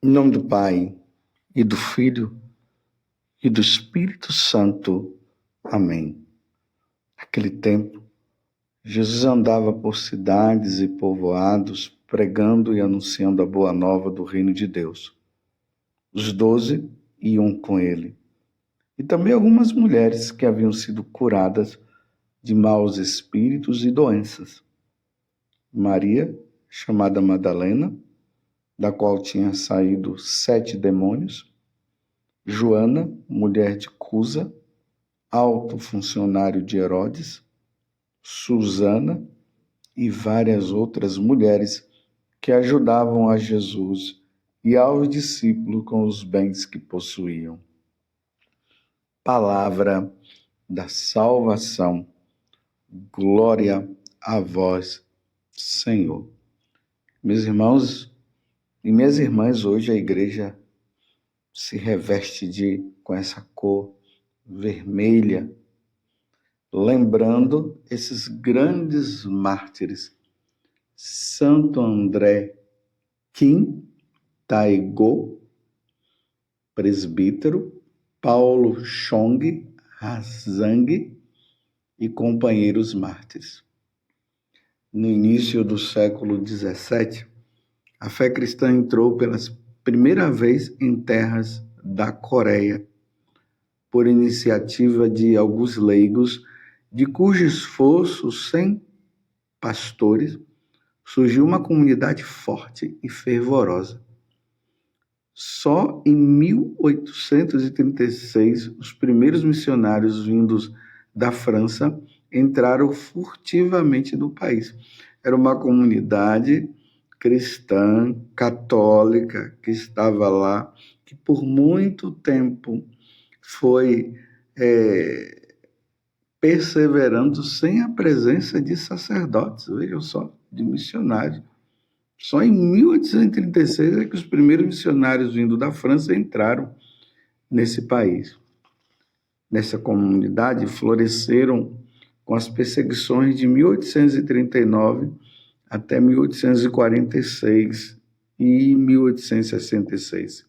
Em nome do Pai, e do Filho, e do Espírito Santo. Amém. Naquele tempo, Jesus andava por cidades e povoados, pregando e anunciando a boa nova do reino de Deus. Os 12 iam com ele, e também algumas mulheres que haviam sido curadas de maus espíritos e doenças. Maria, chamada Madalena, da qual tinha saído 7 demônios. Joana, mulher de Cusa, alto funcionário de Herodes. Susana e várias outras mulheres que ajudavam a Jesus e aos discípulos com os bens que possuíam. Palavra da salvação. Glória a vós, Senhor. Meus irmãos e minhas irmãs, hoje a igreja se reveste com essa cor vermelha, lembrando esses grandes mártires. Santo André Kim Taego, presbítero, Paulo Chong Hazang e companheiros mártires. No início do século XVII, a fé cristã entrou pela primeira vez em terras da Coreia, por iniciativa de alguns leigos, de cujo esforço, sem pastores, surgiu uma comunidade forte e fervorosa. Só em 1836, os primeiros missionários vindos da França entraram furtivamente no país. Era uma comunidade cristã, católica, que estava lá, que por muito tempo foi perseverando sem a presença de sacerdotes, vejam só, de missionários. Só em 1836 é que os primeiros missionários vindo da França entraram nesse país. Nessa comunidade floresceram com as perseguições de 1839 até 1846 e 1866.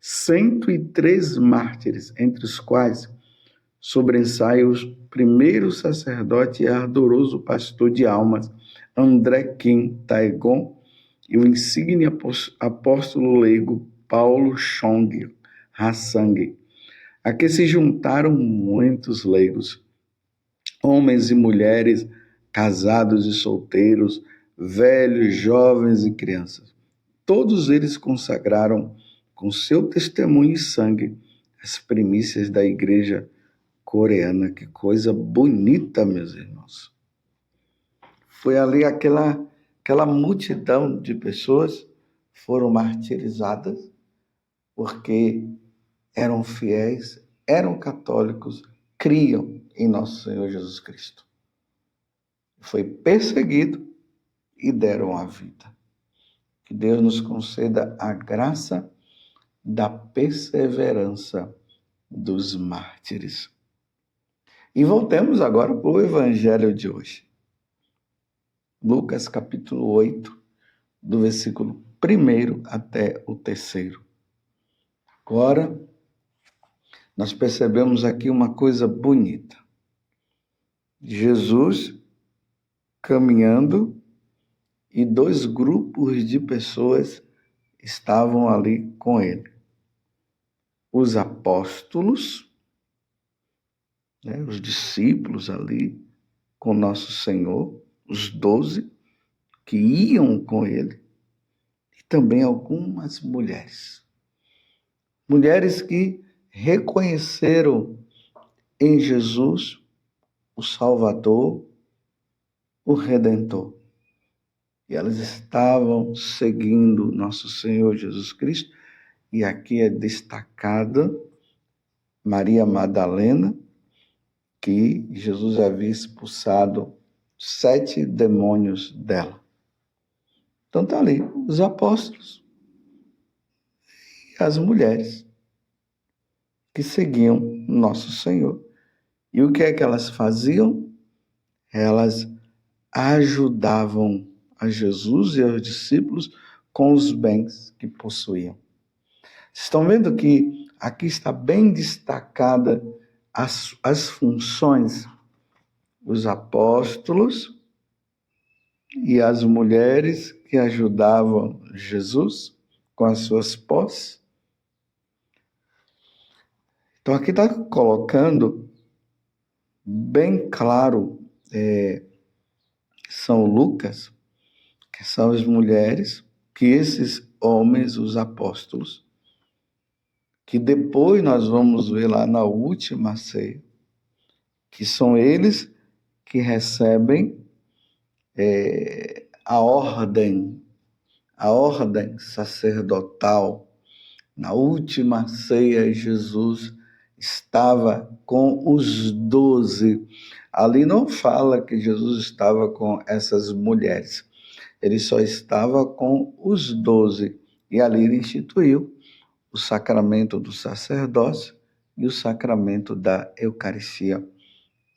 103 mártires, entre os quais sobressai o primeiro sacerdote e ardoroso pastor de almas, André Kim Taegon, e o insigne apóstolo leigo Paulo Chong Hazang, a que se juntaram muitos leigos, homens e mulheres, casados e solteiros, velhos, jovens e crianças. Todos eles consagraram com seu testemunho e sangue as primícias da igreja coreana. Que coisa bonita, meus irmãos. Foi ali aquela multidão de pessoas foram martirizadas porque eram fiéis, eram católicos, criam em nosso Senhor Jesus Cristo. Foi perseguido e deram a vida. Que Deus nos conceda a graça da perseverança dos mártires. E voltemos agora para o evangelho de hoje. Lucas capítulo 8, do versículo 1 até o 3. Agora, nós percebemos aqui uma coisa bonita. Jesus caminhando e 2 grupos de pessoas estavam ali com ele. Os apóstolos, os discípulos ali com nosso Senhor, os 12 que iam com ele, e também algumas mulheres. Mulheres que reconheceram em Jesus o Salvador, o Redentor. E elas estavam seguindo nosso Senhor Jesus Cristo. E aqui é destacada Maria Madalena, que Jesus havia expulsado 7 demônios dela. Então está ali os apóstolos e as mulheres que seguiam nosso Senhor. E o que é que elas faziam? Elas ajudavam a Jesus e aos discípulos com os bens que possuíam. Vocês estão vendo que aqui está bem destacada as funções dos apóstolos e as mulheres que ajudavam Jesus com as suas posses. Então aqui está colocando bem claro São Lucas, que são as mulheres, que esses homens, os apóstolos, que depois nós vamos ver lá na última ceia, que são eles que recebem a ordem sacerdotal. Na última ceia, Jesus estava com os 12. Ali não fala que Jesus estava com essas mulheres. Ele só estava com os 12. E ali ele instituiu o sacramento do sacerdócio e o sacramento da Eucaristia.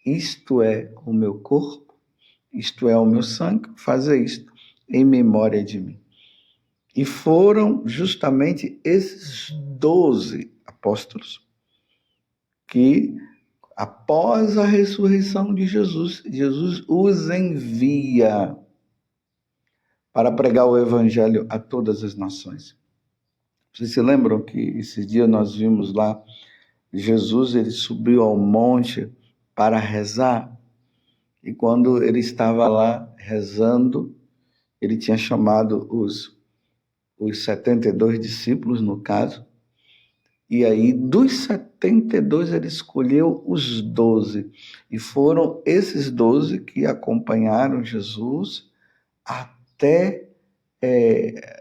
Isto é o meu corpo, isto é o meu sangue, fazer isto em memória de mim. E foram justamente esses 12 apóstolos que, após a ressurreição de Jesus, Jesus os envia para pregar o evangelho a todas as nações. Vocês se lembram que esses dias nós vimos lá, Jesus ele subiu ao monte para rezar, e quando ele estava lá rezando, ele tinha chamado os 72 discípulos, no caso, e aí dos 72 ele escolheu os 12, e foram esses 12 que acompanharam Jesus até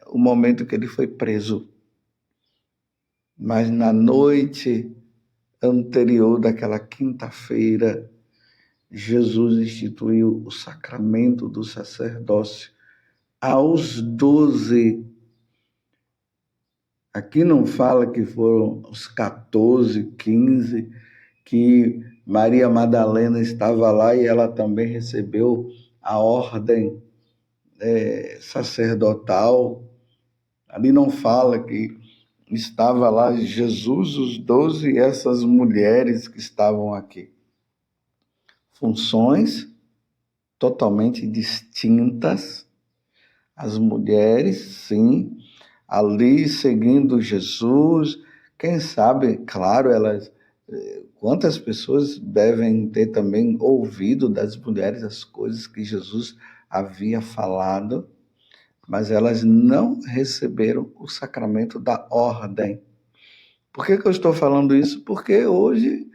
o momento que ele foi preso. Mas na noite anterior daquela quinta-feira, Jesus instituiu o sacramento do sacerdócio aos 12. Aqui não fala que foram os 14, 15, que Maria Madalena estava lá e ela também recebeu a ordem sacerdotal. Ali não fala que estava lá Jesus, os 12 e essas mulheres que estavam aqui. Funções totalmente distintas. As mulheres, sim, ali seguindo Jesus. Quem sabe, claro, quantas pessoas devem ter também ouvido das mulheres as coisas que Jesus havia falado, mas elas não receberam o sacramento da ordem. Por que eu estou falando isso? Porque hoje,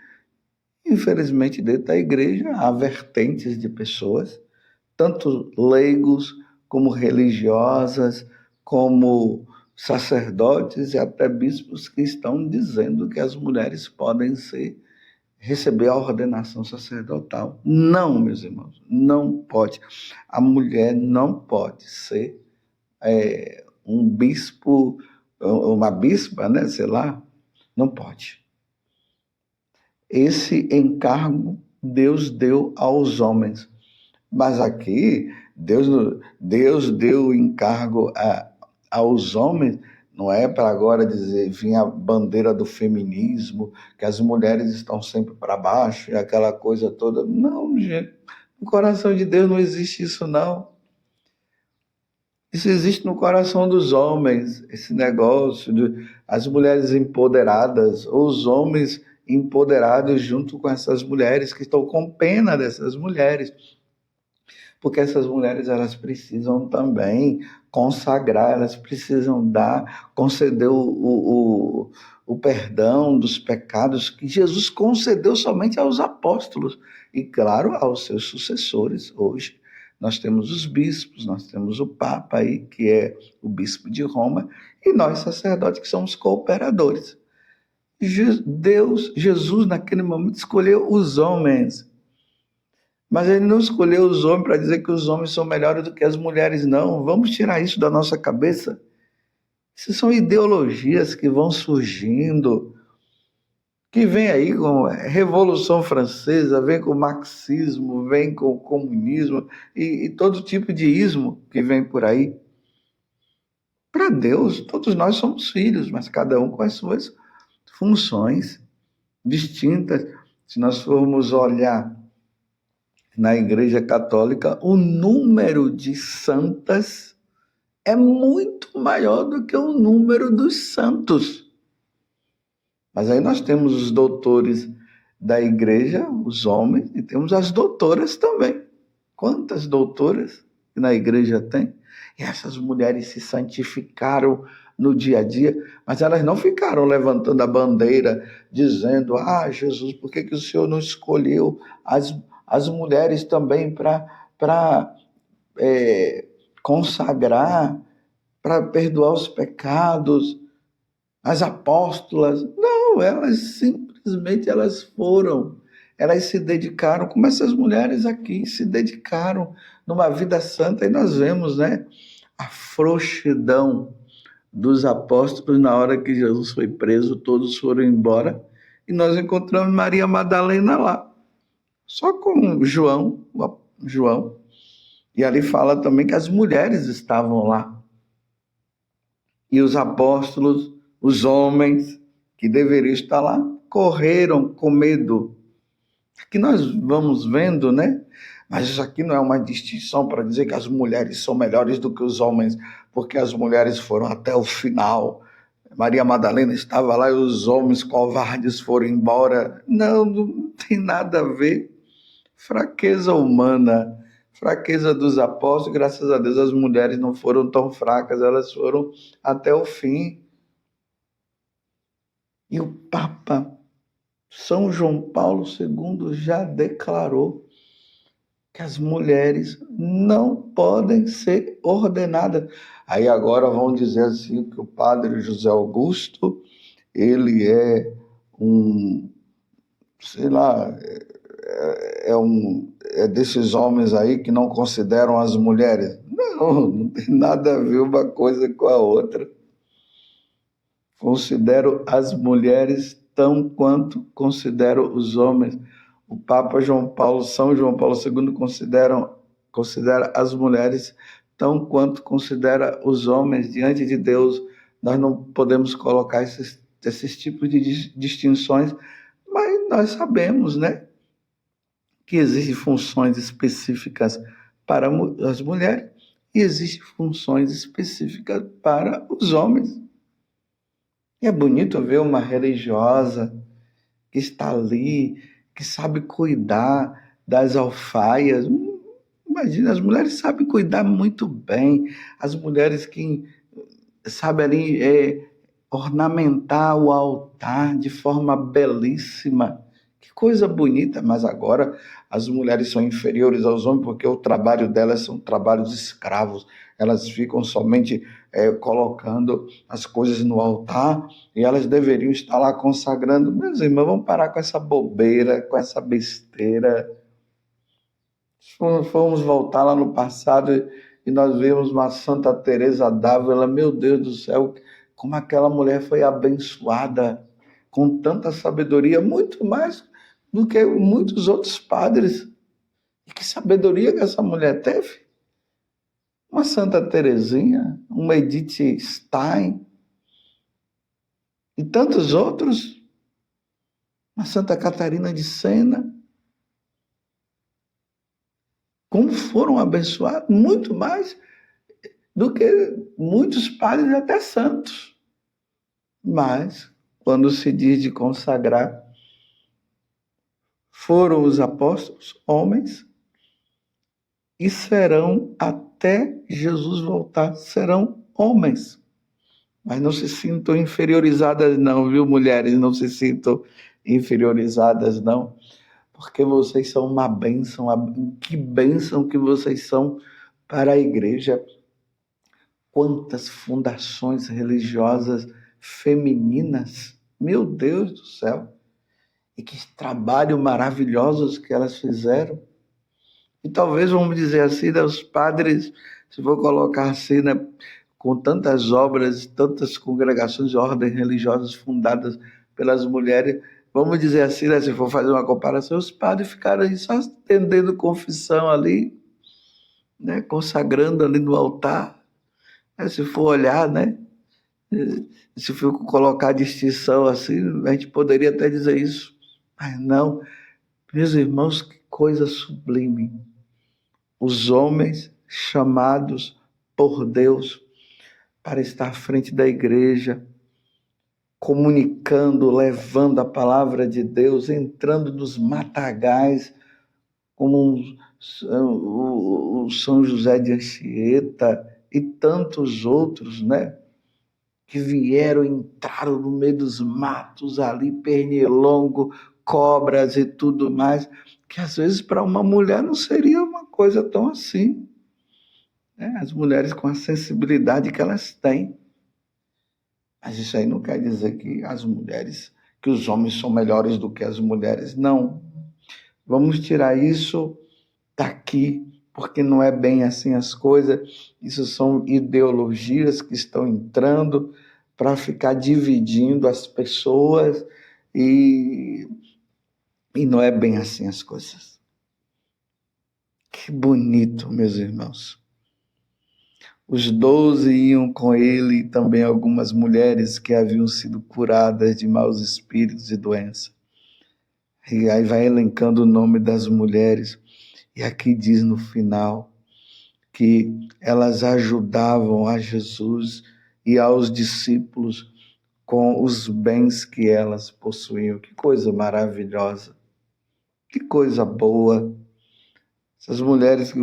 infelizmente, dentro da igreja, há vertentes de pessoas, tanto leigos como religiosas, como sacerdotes e até bispos, que estão dizendo que as mulheres podem receber a ordenação sacerdotal. Não, meus irmãos, não pode. A mulher não pode ser um bispo, uma bispa, né, sei lá, não pode. Esse encargo Deus deu aos homens. Mas aqui, Deus deu o encargo aos homens, não é para agora dizer, vir a bandeira do feminismo, que as mulheres estão sempre para baixo, e aquela coisa toda. Não, gente, no coração de Deus não existe isso, não. Isso existe no coração dos homens, esse negócio de as mulheres empoderadas, ou os homens empoderados junto com essas mulheres, que estão com pena dessas mulheres. Porque essas mulheres, elas precisam também consagrar, elas precisam conceder o perdão dos pecados que Jesus concedeu somente aos apóstolos e, claro, aos seus sucessores. Hoje nós temos os bispos, nós temos o Papa aí, que é o bispo de Roma, e nós, sacerdotes, que somos cooperadores. Jesus, naquele momento, escolheu os homens. Mas ele não escolheu os homens para dizer que os homens são melhores do que as mulheres, não. Vamos tirar isso da nossa cabeça. Isso são ideologias que vão surgindo, que vem aí com a Revolução Francesa, vem com o marxismo, vem com o comunismo e todo tipo de ismo que vem por aí. Para Deus, todos nós somos filhos, mas cada um com as suas funções distintas. Se nós formos olhar na Igreja Católica, o número de santas é muito maior do que o número dos santos. Mas aí nós temos os doutores da igreja, os homens, e temos as doutoras também. Quantas doutoras na igreja tem? E essas mulheres se santificaram no dia a dia, mas elas não ficaram levantando a bandeira, dizendo, Jesus, por que o Senhor não escolheu as mulheres também para consagrar, para perdoar os pecados, as apóstolas? Não, elas simplesmente elas se dedicaram, como essas mulheres aqui se dedicaram numa vida santa, e nós vemos, né, a frouxidão dos apóstolos na hora que Jesus foi preso, todos foram embora, e nós encontramos Maria Madalena lá, só com João, e ali fala também que as mulheres estavam lá, e os apóstolos, os homens que deveriam estar lá, correram com medo. Aqui nós vamos vendo, né? Mas isso aqui não é uma distinção para dizer que as mulheres são melhores do que os homens, porque as mulheres foram até o final. Maria Madalena estava lá e os homens covardes foram embora. Não, não tem nada a ver. Fraqueza humana, fraqueza dos apóstolos, graças a Deus as mulheres não foram tão fracas, elas foram até o fim. E o Papa São João Paulo II já declarou que as mulheres não podem ser ordenadas. Aí agora vão dizer assim que o padre José Augusto, ele é é desses homens aí que não consideram as mulheres. Não tem nada a ver uma coisa com a outra. Considero as mulheres tão quanto considero os homens. O Papa São João Paulo II considera as mulheres tão quanto considera os homens diante de Deus. Nós não podemos colocar esses tipos de distinções, mas nós sabemos, né, que existem funções específicas para as mulheres e existem funções específicas para os homens. E é bonito ver uma religiosa que está ali, que sabe cuidar das alfaias. Imagina, as mulheres sabem cuidar muito bem. As mulheres que sabem ali ornamentar o altar de forma belíssima. Que coisa bonita, mas agora as mulheres são inferiores aos homens porque o trabalho delas são trabalhos escravos. Elas ficam somente colocando as coisas no altar e elas deveriam estar lá consagrando. Meus irmãos, vamos parar com essa bobeira, com essa besteira. Fomos voltar lá no passado e nós vemos uma Santa Teresa d'Ávila, meu Deus do céu, como aquela mulher foi abençoada com tanta sabedoria, muito mais do que muitos outros padres. E que sabedoria que essa mulher teve? Uma Santa Teresinha, uma Edith Stein e tantos outros, uma Santa Catarina de Sena. Como foram abençoados, muito mais do que muitos padres, até santos. Mas, quando se diz de consagrar, foram os apóstolos, homens, e serão até Jesus voltar, serão homens. Mas não se sintam inferiorizadas não, viu, mulheres? Não se sintam inferiorizadas não, porque vocês são uma bênção. Que bênção que vocês são para a igreja. Quantas fundações religiosas femininas, meu Deus do céu, e que trabalho maravilhosos que elas fizeram. E talvez, vamos dizer assim, né, os padres, se for colocar assim, né, com tantas obras, tantas congregações e ordens religiosas fundadas pelas mulheres, vamos dizer assim, né, se for fazer uma comparação, os padres ficaram aí só estendendo confissão ali, né, consagrando ali no altar. Se for olhar, né? Se for colocar a distinção assim, a gente poderia até dizer isso. Mas não, meus irmãos, que coisa sublime. Os homens chamados por Deus para estar à frente da igreja, comunicando, levando a palavra de Deus, entrando nos matagais, como o São José de Anchieta e tantos outros, né? Que vieram, entraram no meio dos matos ali, pernilongo, cobras e tudo mais, que às vezes para uma mulher não seria uma coisa tão assim. Né? As mulheres com a sensibilidade que elas têm. Mas isso aí não quer dizer que as mulheres, que os homens são melhores do que as mulheres. Não. Vamos tirar isso daqui, porque não é bem assim as coisas. Isso são ideologias que estão entrando para ficar dividindo as pessoas e não é bem assim as coisas. Que bonito, meus irmãos. Os 12 iam com ele e também algumas mulheres que haviam sido curadas de maus espíritos e doenças. E aí vai elencando o nome das mulheres. E aqui diz no final que elas ajudavam a Jesus e aos discípulos com os bens que elas possuíam. Que coisa maravilhosa, que coisa boa. Essas mulheres,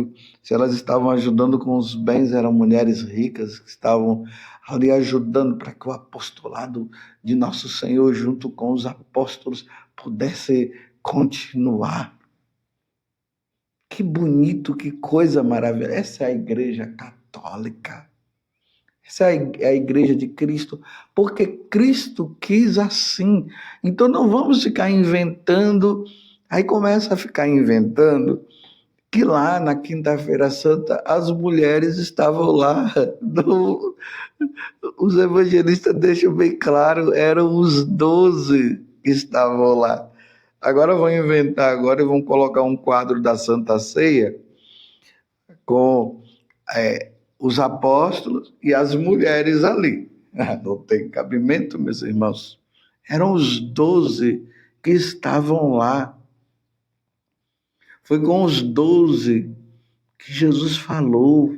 se elas estavam ajudando com os bens, eram mulheres ricas que estavam ali ajudando para que o apostolado de nosso Senhor, junto com os apóstolos, pudesse continuar. Que bonito, que coisa maravilhosa. Essa é a igreja católica. Essa é a igreja de Cristo, porque Cristo quis assim. Então não vamos ficar inventando, aí começa a ficar inventando que lá na Quinta-feira Santa as mulheres estavam lá. Os evangelistas deixam bem claro, eram os 12 que estavam lá. Agora vão inventar agora e vão colocar um quadro da Santa Ceia com os apóstolos e as mulheres ali. Não tem cabimento, meus irmãos. Eram os 12 que estavam lá. Foi com os 12 que Jesus falou: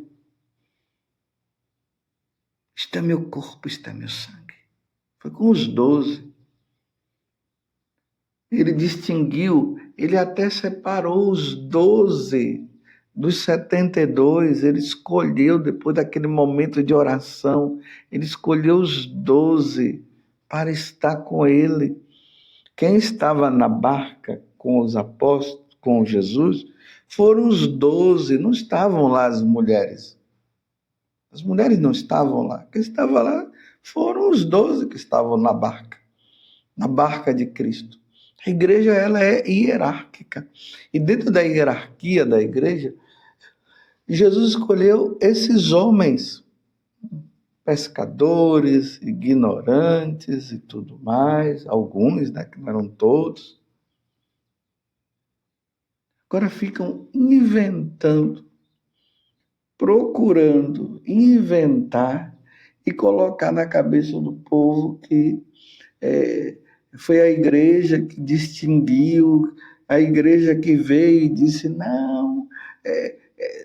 isto é meu corpo, isto é meu sangue. Foi com os 12. Ele distinguiu, ele até separou os 12 dos 72. Ele escolheu, depois daquele momento de oração, ele escolheu os 12 para estar com ele. Quem estava na barca com os apóstolos, com Jesus, foram os 12, não estavam lá as mulheres. As mulheres não estavam lá. Quem estava lá foram os 12 que estavam na barca de Cristo. A igreja, ela é hierárquica. E dentro da hierarquia da igreja, Jesus escolheu esses homens, pescadores, ignorantes e tudo mais, alguns, né, que não eram todos. Agora ficam inventando, procurando inventar e colocar na cabeça do povo que foi a igreja que distinguiu, a igreja que veio e disse, não,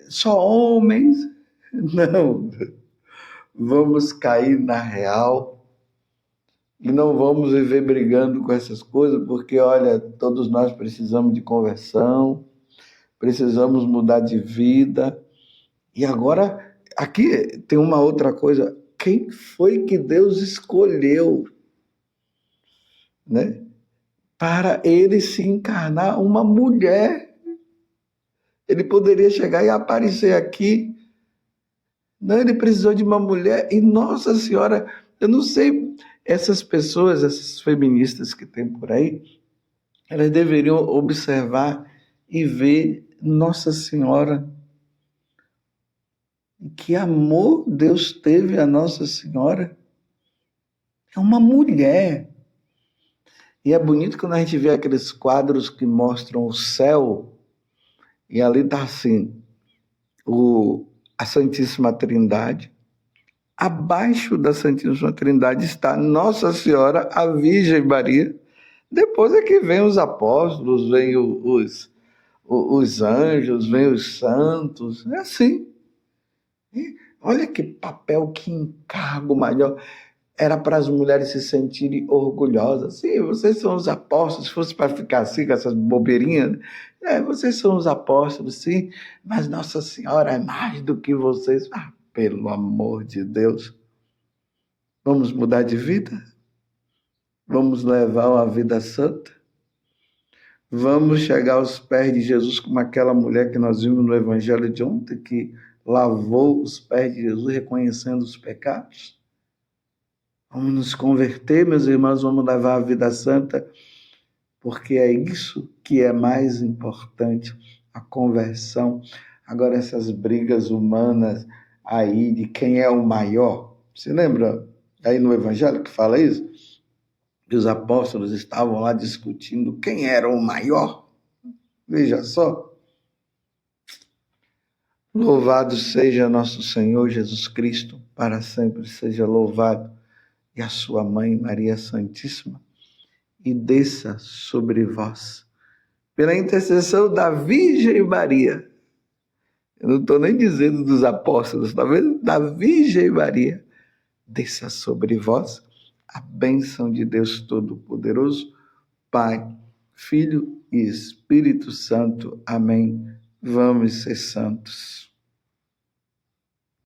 só homens. Não, vamos cair na real e não vamos viver brigando com essas coisas, porque, olha, todos nós precisamos de conversão, precisamos mudar de vida. E agora, aqui tem uma outra coisa. Quem foi que Deus escolheu, né, para ele se encarnar uma mulher? Ele poderia chegar e aparecer aqui. Não, ele precisou de uma mulher. E, Nossa Senhora, eu não sei, essas pessoas, essas feministas que tem por aí, elas deveriam observar e ver Nossa Senhora. Que amor Deus teve a Nossa Senhora. É uma mulher. E é bonito quando a gente vê aqueles quadros que mostram o céu, e ali está assim, a Santíssima Trindade, Abaixo da Santíssima Trindade está Nossa Senhora, a Virgem Maria. Depois é que vem os apóstolos, vem os anjos, vem os santos. É assim. E olha que papel, que encargo maior. Era para as mulheres se sentirem orgulhosas. Sim, vocês são os apóstolos. Se fosse para ficar assim com essas bobeirinhas, vocês são os apóstolos, sim, mas Nossa Senhora é mais do que vocês. Ah, pelo amor de Deus. Vamos mudar de vida? Vamos levar uma vida santa? Vamos chegar aos pés de Jesus como aquela mulher que nós vimos no Evangelho de ontem, que lavou os pés de Jesus reconhecendo os pecados? Vamos nos converter, meus irmãos, vamos levar a vida santa, porque é isso que é mais importante, a conversão. Agora, essas brigas humanas aí de quem é o maior, você lembra aí no Evangelho que fala isso? Que os apóstolos estavam lá discutindo quem era o maior? Veja só. Louvado seja nosso Senhor Jesus Cristo, para sempre seja louvado, e a sua mãe Maria Santíssima, e desça sobre vós, pela intercessão da Virgem Maria. Eu não estou nem dizendo dos apóstolos, está vendo? Da Virgem Maria, desça sobre vós a bênção de Deus Todo-Poderoso, Pai, Filho e Espírito Santo. Amém. Vamos ser santos.